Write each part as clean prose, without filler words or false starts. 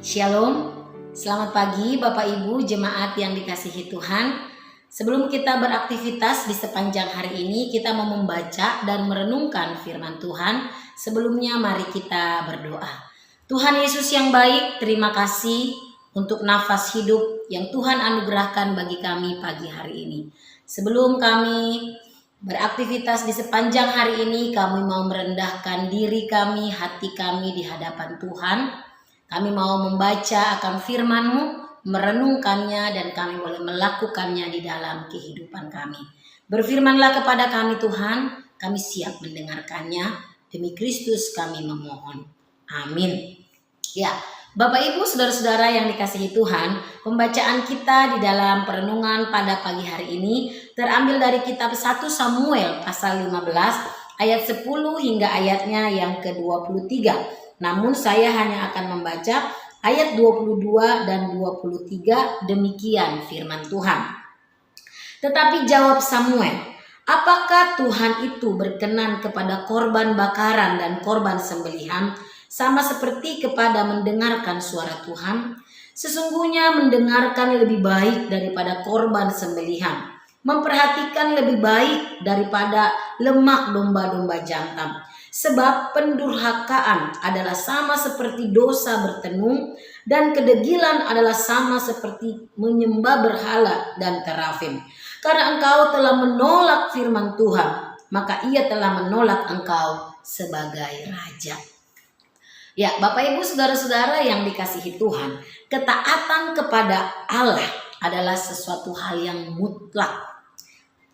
Shalom, selamat pagi Bapak Ibu jemaat yang dikasihi Tuhan. Sebelum kita beraktivitas di sepanjang hari ini, kita mau membaca dan merenungkan firman Tuhan. Sebelumnya mari kita berdoa. Tuhan Yesus yang baik, terima kasih untuk nafas hidup yang Tuhan anugerahkan bagi kami pagi hari ini. Sebelum kami beraktivitas di sepanjang hari ini, kami mau merendahkan diri kami, hati kami di hadapan Tuhan. Kami mau membaca akan firman-Mu, merenungkannya, dan kami boleh melakukannya di dalam kehidupan kami. Berfirmanlah kepada kami Tuhan, kami siap mendengarkannya. Demi Kristus kami memohon. Amin. Ya, Bapak Ibu saudara-saudara yang dikasihi Tuhan, pembacaan kita di dalam perenungan pada pagi hari ini terambil dari kitab 1 Samuel pasal 15 ayat 10 hingga ayatnya yang ke-23. Namun saya hanya akan membaca ayat 22 dan 23, demikian firman Tuhan. Tetapi jawab Samuel, apakah Tuhan itu berkenan kepada korban bakaran dan korban sembelihan sama seperti kepada mendengarkan suara Tuhan? Sesungguhnya mendengarkan lebih baik daripada korban sembelihan, memperhatikan lebih baik daripada lemak domba-domba jantan. Sebab pendurhakaan adalah sama seperti dosa bertenung, dan kedegilan adalah sama seperti menyembah berhala dan terafim. Karena engkau telah menolak firman Tuhan, maka ia telah menolak engkau sebagai raja. Ya, Bapak Ibu saudara-saudara yang dikasihi Tuhan, ketaatan kepada Allah adalah sesuatu hal yang mutlak.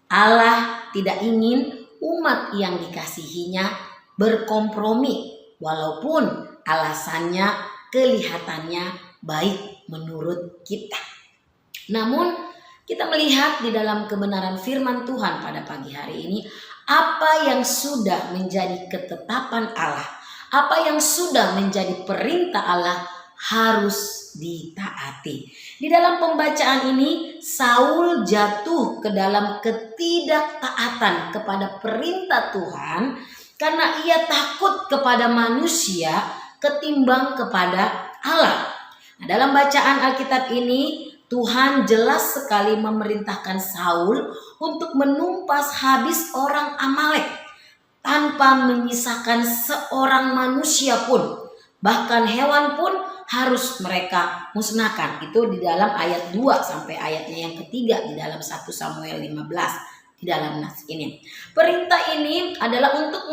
Allah tidak ingin umat yang dikasihinya berkompromi walaupun alasannya kelihatannya baik menurut kita. Namun kita melihat di dalam kebenaran firman Tuhan pada pagi hari ini, apa yang sudah menjadi ketetapan Allah, apa yang sudah menjadi perintah Allah harus ditaati. Di dalam pembacaan ini Saul jatuh ke dalam ketidaktaatan kepada perintah Tuhan karena ia takut kepada manusia ketimbang kepada Allah. Nah, dalam bacaan Alkitab ini Tuhan jelas sekali memerintahkan Saul untuk menumpas habis orang Amalek tanpa menyisakan seorang manusia pun. Bahkan hewan pun harus mereka musnahkan. Itu di dalam ayat 2 sampai ayatnya yang ketiga di dalam 1 Samuel 15. Di dalam nas ini. Perintah ini adalah untuk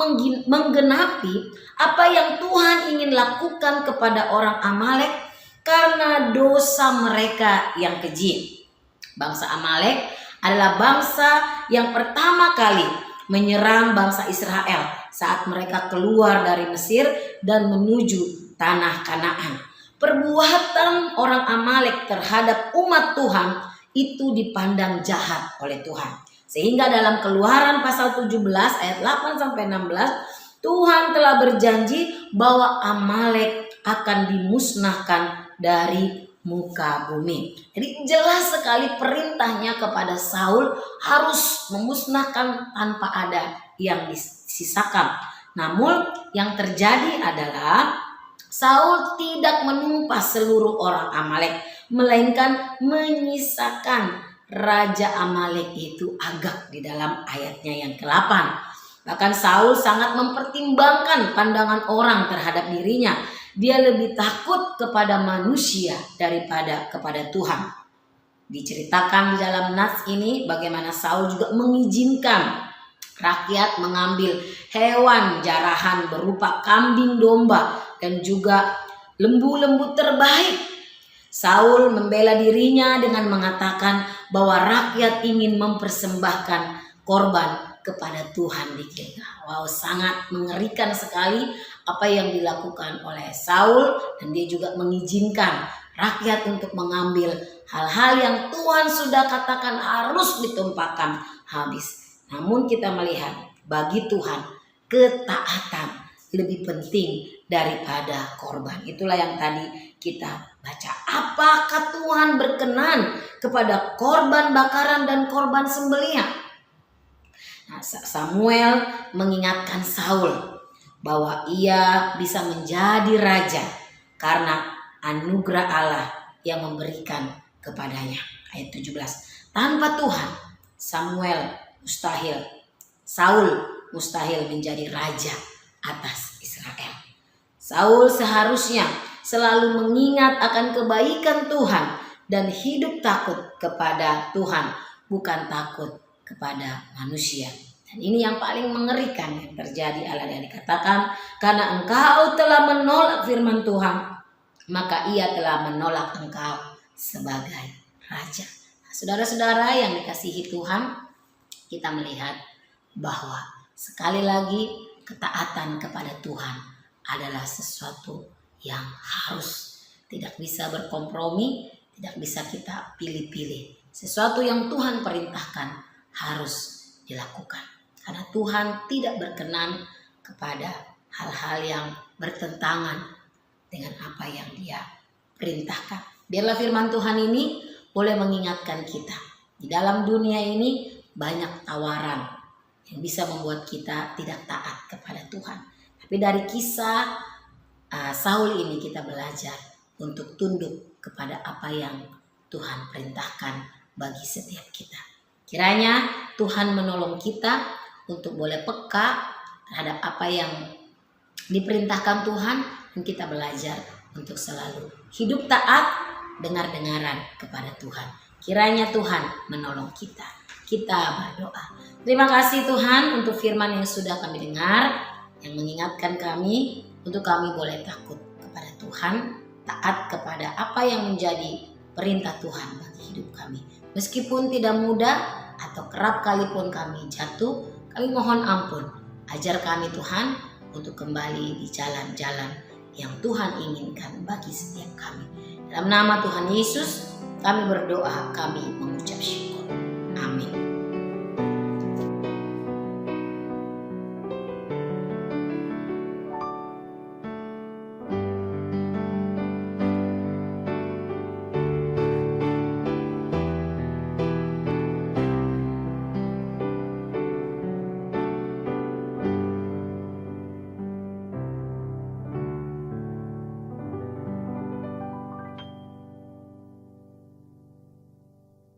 menggenapi apa yang Tuhan ingin lakukan kepada orang Amalek karena dosa mereka yang keji. Bangsa Amalek adalah bangsa yang pertama kali menyerang bangsa Israel saat mereka keluar dari Mesir dan menuju tanah Kanaan. Perbuatan orang Amalek terhadap umat Tuhan itu dipandang jahat oleh Tuhan. Sehingga dalam Keluaran pasal 17 ayat 8 sampai 16, Tuhan telah berjanji bahwa Amalek akan dimusnahkan dari muka bumi. Jadi jelas sekali perintahnya kepada Saul harus memusnahkan tanpa ada yang disisakan. Namun yang terjadi adalah Saul tidak menumpas seluruh orang Amalek, melainkan menyisakan Raja Amalek itu Agag di dalam ayatnya yang ke-8. Bahkan Saul sangat mempertimbangkan pandangan orang terhadap dirinya. Dia lebih takut kepada manusia daripada kepada Tuhan. Diceritakan di dalam nas ini bagaimana Saul juga mengizinkan rakyat mengambil hewan jarahan berupa kambing domba dan juga lembu-lembu terbaik. Saul membela dirinya dengan mengatakan bahwa rakyat ingin mempersembahkan korban kepada Tuhan di Gilgal. Wow, sangat mengerikan sekali apa yang dilakukan oleh Saul, dan dia juga mengizinkan rakyat untuk mengambil hal-hal yang Tuhan sudah katakan harus ditumpahkan habis. Namun kita melihat bagi Tuhan ketaatan lebih penting daripada korban. Itulah yang tadi kita baca. Apakah Tuhan berkenan kepada korban bakaran dan korban sembelihan? Nah, Samuel mengingatkan Saul bahwa ia bisa menjadi raja karena anugerah Allah yang memberikan kepadanya. Ayat 17. Tanpa Tuhan, Saul mustahil menjadi raja atas Israel. Saul seharusnya selalu mengingat akan kebaikan Tuhan dan hidup takut kepada Tuhan, bukan takut kepada manusia. Dan ini yang paling mengerikan yang terjadi. Allah yang dikatakan, karena engkau telah menolak firman Tuhan, maka ia telah menolak engkau sebagai raja. Nah, saudara-saudara yang dikasihi Tuhan, kita melihat bahwa sekali lagi ketaatan kepada Tuhan adalah sesuatu yang harus, tidak bisa berkompromi, tidak bisa kita pilih-pilih. Sesuatu yang Tuhan perintahkan harus dilakukan. Karena Tuhan tidak berkenan kepada hal-hal yang bertentangan dengan apa yang Dia perintahkan. Biarlah firman Tuhan ini boleh mengingatkan kita. Di dalam dunia ini banyak tawaran yang bisa membuat kita tidak taat kepada Tuhan. Tapi dari kisah Saul ini kita belajar untuk tunduk kepada apa yang Tuhan perintahkan bagi setiap kita. Kiranya Tuhan menolong kita untuk boleh peka terhadap apa yang diperintahkan Tuhan, dan kita belajar untuk selalu hidup taat, dengar-dengaran kepada Tuhan. Kiranya Tuhan menolong kita. Kita berdoa. Terima kasih Tuhan untuk firman yang sudah kami dengar, yang mengingatkan kami untuk kami boleh takut kepada Tuhan, taat kepada apa yang menjadi perintah Tuhan bagi hidup kami. Meskipun tidak mudah atau kerap kali pun kami jatuh, kami mohon ampun. Ajar kami Tuhan untuk kembali di jalan-jalan yang Tuhan inginkan bagi setiap kami. Dalam nama Tuhan Yesus kami berdoa, kami mengucap syukur.